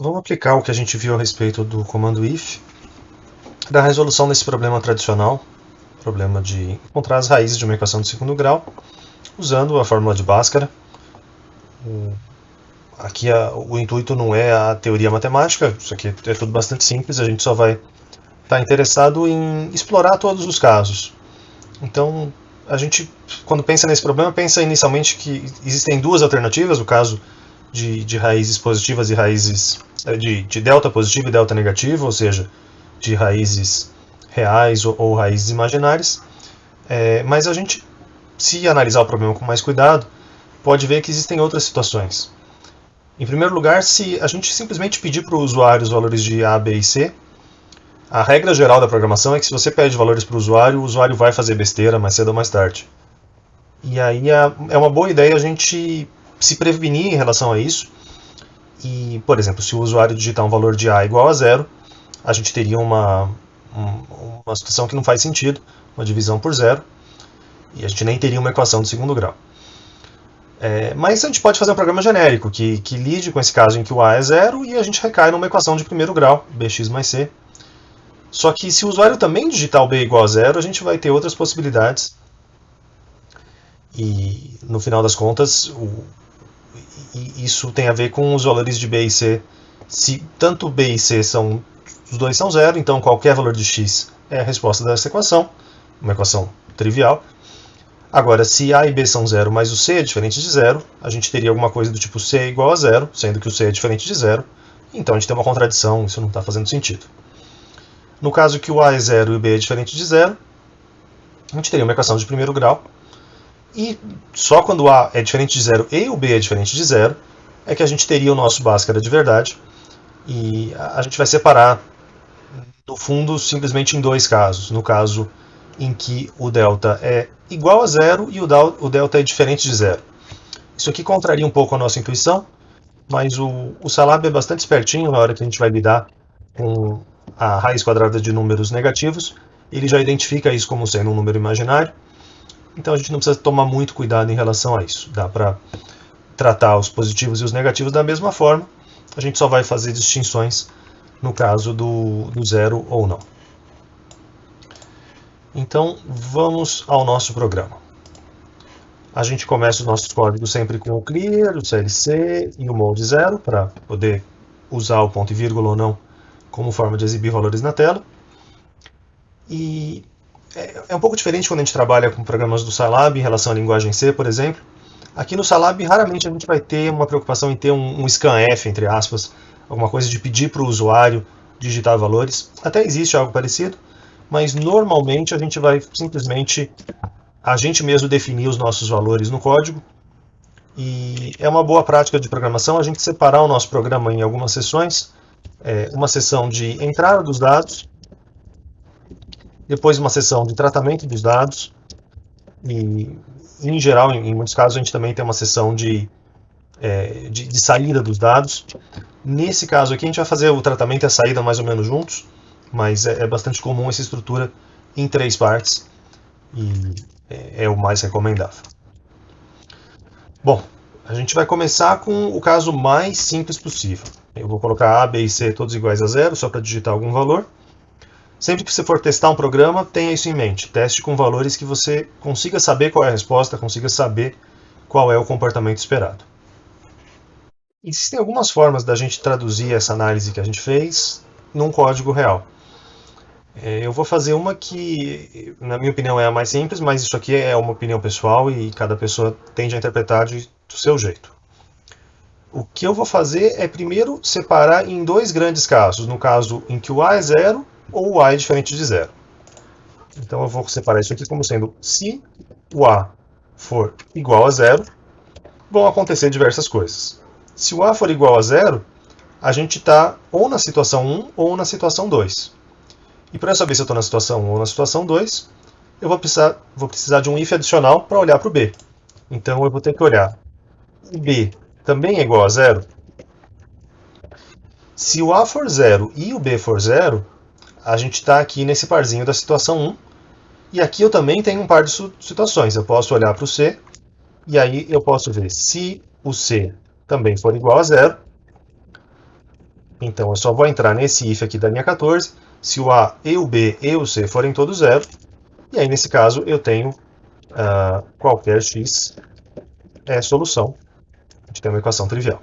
Vamos aplicar o que a gente viu a respeito do comando if, da resolução desse problema tradicional, problema de encontrar as raízes de uma equação de segundo grau, usando a fórmula de Bhaskara. Aqui o intuito não é a teoria matemática, isso aqui é tudo bastante simples, a gente só vai estar interessado em explorar todos os casos. Então, a gente, quando pensa nesse problema, pensa inicialmente que existem duas alternativas, o caso de raízes positivas e raízes de delta positivo e delta negativo, ou seja, de raízes reais ou raízes imaginárias. Mas a gente, se analisar o problema com mais cuidado, pode ver que existem outras situações. Em primeiro lugar, se a gente simplesmente pedir para o usuário os valores de A, B e C, a regra geral da programação é que se você pede valores para o usuário vai fazer besteira mais cedo ou mais tarde. E aí é uma boa ideia a gente se prevenir em relação a isso. E, por exemplo, se o usuário digitar um valor de A igual a zero, a gente teria uma situação que não faz sentido, uma divisão por zero, e a gente nem teria uma equação de segundo grau. Mas a gente pode fazer um programa genérico que lide com esse caso em que o A é zero e a gente recai numa equação de primeiro grau, bx mais c. Só que se o usuário também digitar o b igual a zero, a gente vai ter outras possibilidades. E no final das contas, isso tem a ver com os valores de b e c. Se tanto b e c os dois são zero, então qualquer valor de x é a resposta dessa equação, uma equação trivial. Agora, se a e b são zero, mas o c é diferente de zero, a gente teria alguma coisa do tipo c é igual a zero, sendo que o c é diferente de zero, então a gente tem uma contradição, isso não está fazendo sentido. No caso que o a é zero e o b é diferente de zero, a gente teria uma equação de primeiro grau, e só quando o a é diferente de zero e o b é diferente de zero, é que a gente teria o nosso Bhaskara de verdade, e a gente vai separar, no fundo, simplesmente em dois casos. No caso em que o delta é igual a zero e o delta é diferente de zero. Isso aqui contraria um pouco a nossa intuição, mas o Salab é bastante espertinho na hora que a gente vai lidar com a raiz quadrada de números negativos. Ele já identifica isso como sendo um número imaginário, então a gente não precisa tomar muito cuidado em relação a isso. Dá para tratar os positivos e os negativos da mesma forma, a gente só vai fazer distinções no caso do zero ou não. Então vamos ao nosso programa. A gente começa os nossos códigos sempre com o clear, o CLC e o mode 0 para poder usar o ponto e vírgula ou não como forma de exibir valores na tela. E é um pouco diferente quando a gente trabalha com programas do Scilab em relação à linguagem C, por exemplo. Aqui no Scilab, raramente a gente vai ter uma preocupação em ter um scanf, entre aspas, alguma coisa de pedir para o usuário digitar valores. Até existe algo parecido, mas normalmente a gente vai simplesmente a gente mesmo definir os nossos valores no código. E é uma boa prática de programação a gente separar o nosso programa em algumas seções. Uma seção de entrada dos dados, depois uma seção de tratamento dos dados, e em geral, em muitos casos, a gente também tem uma seção de saída dos dados. Nesse caso aqui, a gente vai fazer o tratamento e a saída mais ou menos juntos, mas é bastante comum essa estrutura em 3 partes, e é o mais recomendável. Bom, a gente vai começar com o caso mais simples possível. Eu vou colocar A, B e C todos iguais a zero, só para digitar algum valor. Sempre que você for testar um programa, tenha isso em mente. Teste com valores que você consiga saber qual é a resposta, consiga saber qual é o comportamento esperado. Existem algumas formas da gente traduzir essa análise que a gente fez num código real. Eu vou fazer uma que, na minha opinião, é a mais simples, mas isso aqui é uma opinião pessoal e cada pessoa tende a interpretar do seu jeito. O que eu vou fazer é primeiro separar em 2 grandes casos, no caso em que o A é zero ou o A é diferente de zero. Então eu vou separar isso aqui como sendo, se o A for igual a zero, vão acontecer diversas coisas. Se o A for igual a zero, a gente está ou na situação 1 ou na situação 2. E para eu saber se eu estou na situação 1 ou na situação 2, eu vou precisar de um if adicional para olhar para o B. Então eu vou ter que olhar, o B também é igual a zero? Se o A for zero e o B for zero, a gente está aqui nesse parzinho da situação 1. E aqui eu também tenho um par de situações. Eu posso olhar para o C, e aí eu posso ver se o C também for igual a zero, Então eu só vou entrar nesse if aqui da linha 14 se o A e o B e o C forem todos zero. E aí nesse caso eu tenho qualquer x é solução. A gente tem uma equação trivial.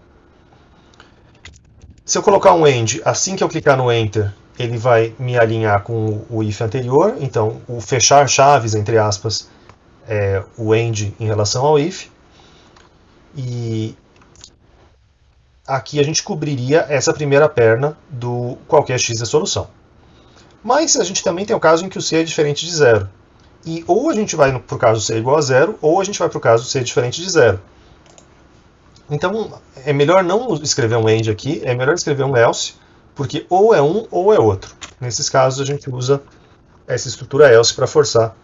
Se eu colocar um AND, assim que eu clicar no Enter, ele vai me alinhar com o if anterior. Então, o fechar chaves, entre aspas, é o AND em relação ao if. E aqui a gente cobriria essa primeira perna do qualquer x é solução. Mas a gente também tem o caso em que o C é diferente de zero. E ou a gente vai para o caso C igual a zero, ou a gente vai para o caso C diferente de zero. Então, é melhor não escrever um AND aqui, é melhor escrever um else, porque ou é um ou é outro. Nesses casos, a gente usa essa estrutura else para forçar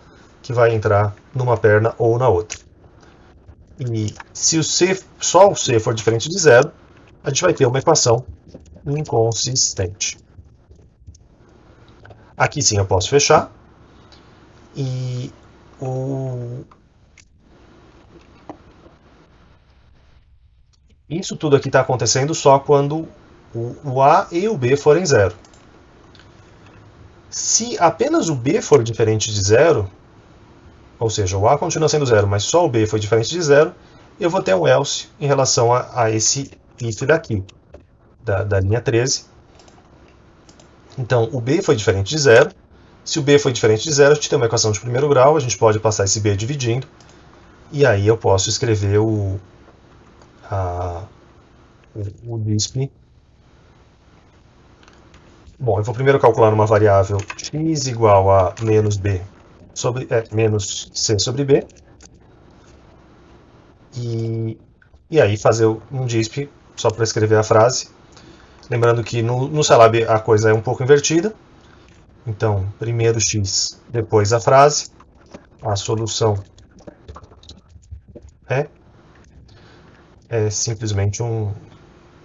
que vai entrar numa perna ou na outra. E se o C, só o C for diferente de zero, a gente vai ter uma equação inconsistente. Aqui sim eu posso fechar. E isso tudo aqui está acontecendo só quando o A e o B forem zero. Se apenas o B for diferente de zero, ou seja, o A continua sendo zero, mas só o B foi diferente de zero, eu vou ter um else em relação a esse if daqui, da linha 13. Então, o B foi diferente de zero. Se o B foi diferente de zero, a gente tem uma equação de primeiro grau, a gente pode passar esse B dividindo, e aí eu posso escrever o disp. Bom, eu vou primeiro calcular uma variável x igual a menos C sobre B. E aí fazer um disp só para escrever a frase. Lembrando que no Scilab a coisa é um pouco invertida. Então, primeiro x, depois a frase. A solução é simplesmente um...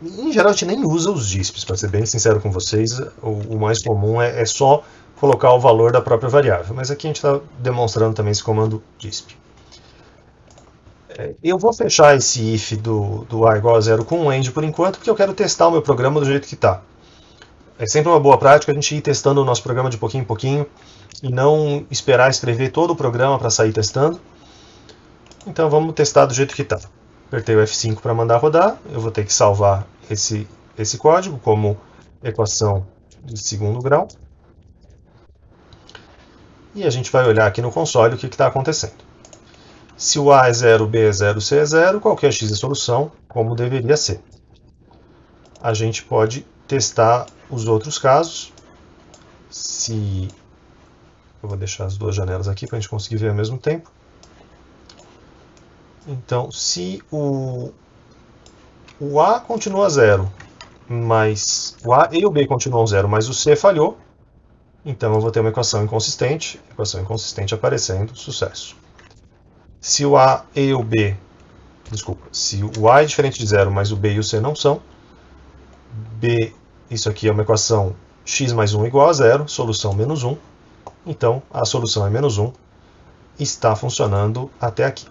Em geral, a gente nem usa os disps, para ser bem sincero com vocês. O mais comum é só colocar o valor da própria variável. Mas aqui a gente está demonstrando também esse comando disp. Eu vou fechar esse if do A igual a zero com um AND por enquanto, porque eu quero testar o meu programa do jeito que está. É sempre uma boa prática a gente ir testando o nosso programa de pouquinho em pouquinho e não esperar escrever todo o programa para sair testando. Então vamos testar do jeito que está. Apertei o F5 para mandar rodar. Eu vou ter que salvar esse código como equação de segundo grau. E a gente vai olhar aqui no console o que está acontecendo. Se o A é 0, B é 0, C é 0, qualquer x é solução, como deveria ser. A gente pode testar os outros casos. Eu vou deixar as duas janelas aqui para a gente conseguir ver ao mesmo tempo. Então, se o A continua 0, mas o A e o B continuam 0, mas o C falhou, então eu vou ter uma equação inconsistente aparecendo, sucesso. Se o A e o B, se o A é diferente de 0, mas o B e o C não são, isso aqui é uma equação x mais 1 igual a 0, solução menos 1, então a solução é menos 1, está funcionando até aqui.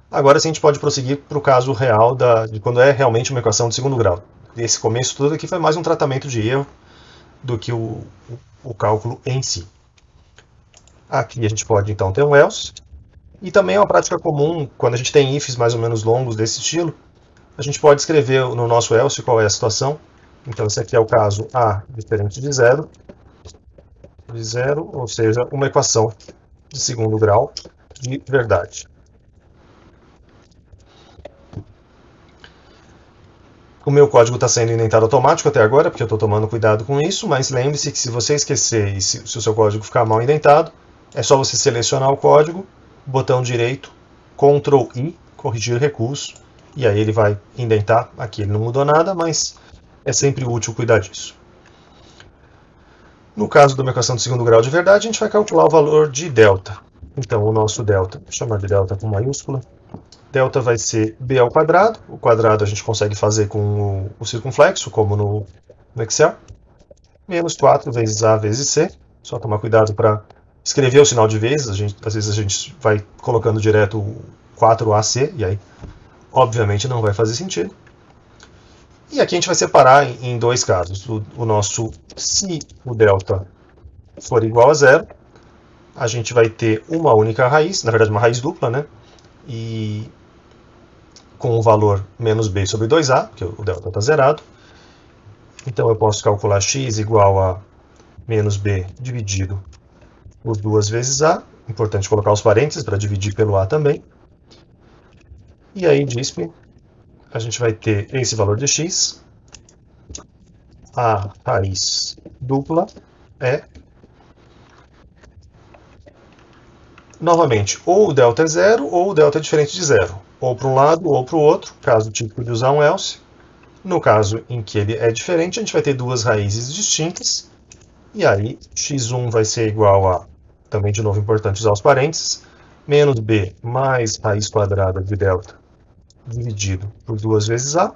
Agora sim a gente pode prosseguir para o caso real de quando é realmente uma equação de segundo grau. Esse começo todo aqui foi mais um tratamento de erro do que o cálculo em si. Aqui a gente pode então ter um else, e também é uma prática comum, quando a gente tem ifs mais ou menos longos desse estilo, a gente pode escrever no nosso else qual é a situação. Então esse aqui é o caso A diferente de zero, ou seja, uma equação de segundo grau de verdade. O meu código está sendo indentado automático até agora, porque eu estou tomando cuidado com isso, mas lembre-se que se você esquecer e se o seu código ficar mal indentado, é só você selecionar o código, botão direito, Ctrl I, corrigir recurso, e aí ele vai indentar. Aqui ele não mudou nada, mas é sempre útil cuidar disso. No caso de uma equação de segundo grau de verdade, a gente vai calcular o valor de delta. Então o nosso delta, vou chamar de delta com maiúscula, delta vai ser b ao quadrado. O quadrado a gente consegue fazer com o circunflexo, como no Excel. Menos 4 vezes A vezes C. Só tomar cuidado para escrever o sinal de vezes. Às vezes a gente vai colocando direto 4AC, e aí obviamente não vai fazer sentido. E aqui a gente vai separar em dois casos. O nosso, se o delta for igual a zero, a gente vai ter uma única raiz, na verdade uma raiz dupla, né? E com o valor menos b sobre 2a, porque o delta está zerado. Então eu posso calcular x igual a menos b dividido por 2 vezes a. Importante colocar os parênteses para dividir pelo a também. E aí, DISP, a gente vai ter esse valor de x. A raiz dupla é, novamente, ou o delta é zero ou o delta é diferente de zero. Ou para um lado ou para o outro, caso típico de usar um else. No caso em que ele é diferente, a gente vai ter duas raízes distintas. E aí, x1 vai ser igual a, também de novo importante usar os parênteses, menos b mais raiz quadrada de delta dividido por 2 vezes a.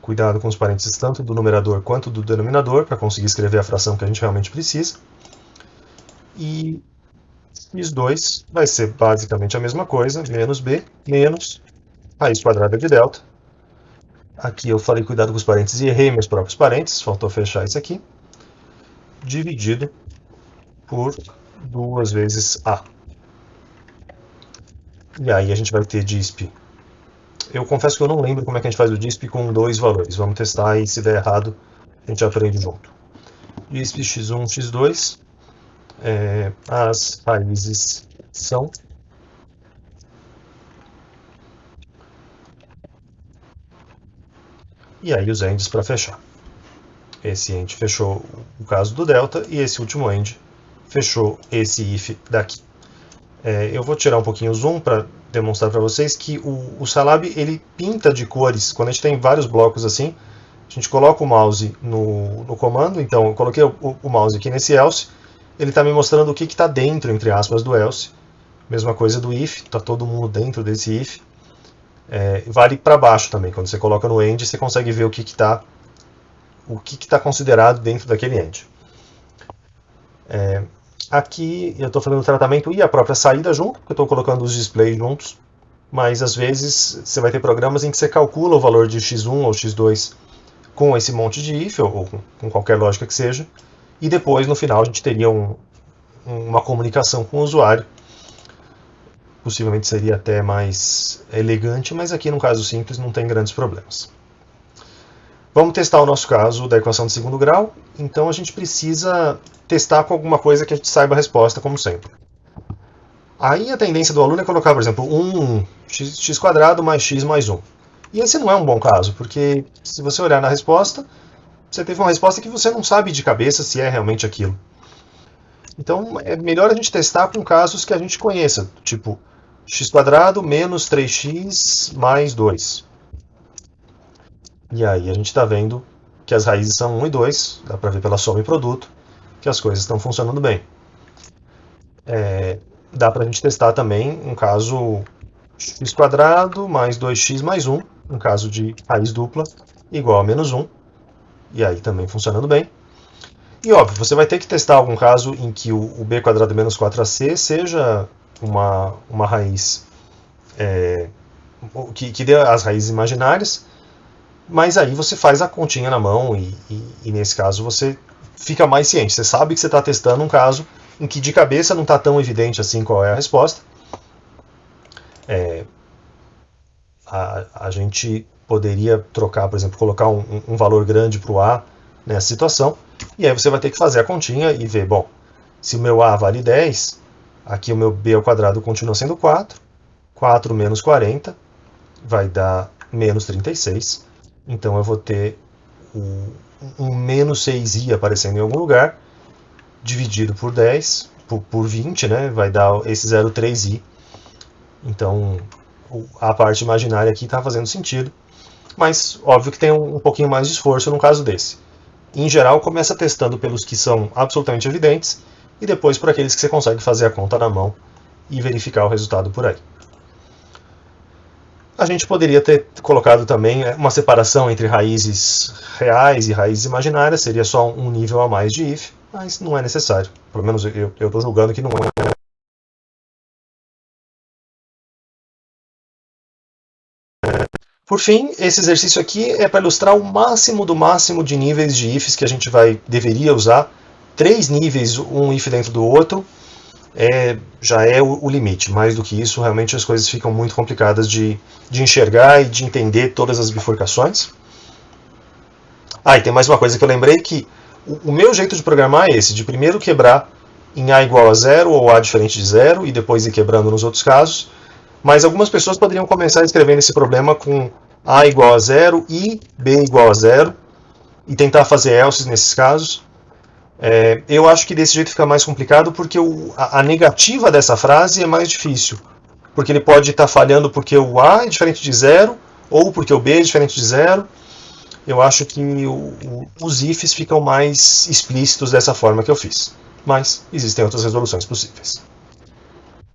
Cuidado com os parênteses tanto do numerador quanto do denominador, para conseguir escrever a fração que a gente realmente precisa. E x2 vai ser basicamente a mesma coisa, menos b, menos raiz quadrada de delta. Aqui eu falei cuidado com os parênteses e errei meus próprios parênteses, faltou fechar isso aqui. Dividido por 2 vezes a. E aí a gente vai ter DISP. Eu confesso que eu não lembro como é que a gente faz o DISP com dois valores. Vamos testar e se der errado, a gente aprende junto. DISP x1, x2. As raízes são. E aí os ends para fechar. Esse end fechou o caso do delta e esse último end fechou esse if daqui. Eu vou tirar um pouquinho o zoom para demonstrar para vocês que o Scilab ele pinta de cores. Quando a gente tem vários blocos assim, a gente coloca o mouse no comando. Então eu coloquei o mouse aqui nesse else, ele está me mostrando o que está dentro, entre aspas, do else. Mesma coisa do if, está todo mundo dentro desse if. Vale para baixo também, quando você coloca no end, você consegue ver o que está considerado dentro daquele end. Aqui eu estou fazendo o tratamento e a própria saída junto, porque eu estou colocando os displays juntos, mas às vezes você vai ter programas em que você calcula o valor de x1 ou x2 com esse monte de if, ou com qualquer lógica que seja, e depois no final a gente teria uma comunicação com o usuário. Possivelmente seria até mais elegante, mas aqui no caso simples não tem grandes problemas. Vamos testar o nosso caso da equação de segundo grau, então a gente precisa testar com alguma coisa que a gente saiba a resposta, como sempre. Aí a tendência do aluno é colocar, por exemplo, 1x² mais x mais 1. E esse não é um bom caso, porque se você olhar na resposta, você teve uma resposta que você não sabe de cabeça se é realmente aquilo. Então é melhor a gente testar com casos que a gente conheça, tipo x² menos 3x mais 2. E aí a gente está vendo que as raízes são 1 e 2, dá para ver pela soma e produto, que as coisas estão funcionando bem. Dá para a gente testar também um caso x² mais 2x mais 1, um caso de raiz dupla, igual a menos 1, e aí também funcionando bem. E óbvio, você vai ter que testar algum caso em que o b² menos 4ac seja uma raiz que dê as raízes imaginárias, mas aí você faz a continha na mão e nesse caso você fica mais ciente. Você sabe que você está testando um caso em que de cabeça não está tão evidente assim qual é a resposta. A gente poderia trocar, por exemplo, colocar um valor grande para o A nessa situação, e aí você vai ter que fazer a continha e ver, bom, se o meu A vale 10, aqui o meu B ao quadrado continua sendo 4, 4 menos 40 vai dar menos 36, então eu vou ter um menos 6i aparecendo em algum lugar, dividido por 10, por 20, né, vai dar esse 0,3i. Então a parte imaginária aqui está fazendo sentido, mas óbvio que tem um pouquinho mais de esforço no caso desse. Em geral, começa testando pelos que são absolutamente evidentes e depois por aqueles que você consegue fazer a conta na mão e verificar o resultado por aí. A gente poderia ter colocado também uma separação entre raízes reais e raízes imaginárias, seria só um nível a mais de if, mas não é necessário. Pelo menos eu estou julgando que não é. Por fim, esse exercício aqui é para ilustrar o máximo do máximo de níveis de ifs que a gente deveria usar. 3 níveis, um if dentro do outro, já é o limite. Mais do que isso, realmente as coisas ficam muito complicadas de enxergar e de entender todas as bifurcações. E tem mais uma coisa que eu lembrei, que o meu jeito de programar é esse, de primeiro quebrar em A igual a 0 ou A diferente de 0, e depois ir quebrando nos outros casos. Mas algumas pessoas poderiam começar escrevendo esse problema com A igual a 0 e B igual a 0, e tentar fazer elses nesses casos. Eu acho que desse jeito fica mais complicado, porque a negativa dessa frase é mais difícil. Porque ele pode estar falhando porque o A é diferente de 0, ou porque o B é diferente de 0. Eu acho que os ifs ficam mais explícitos dessa forma que eu fiz. Mas existem outras resoluções possíveis.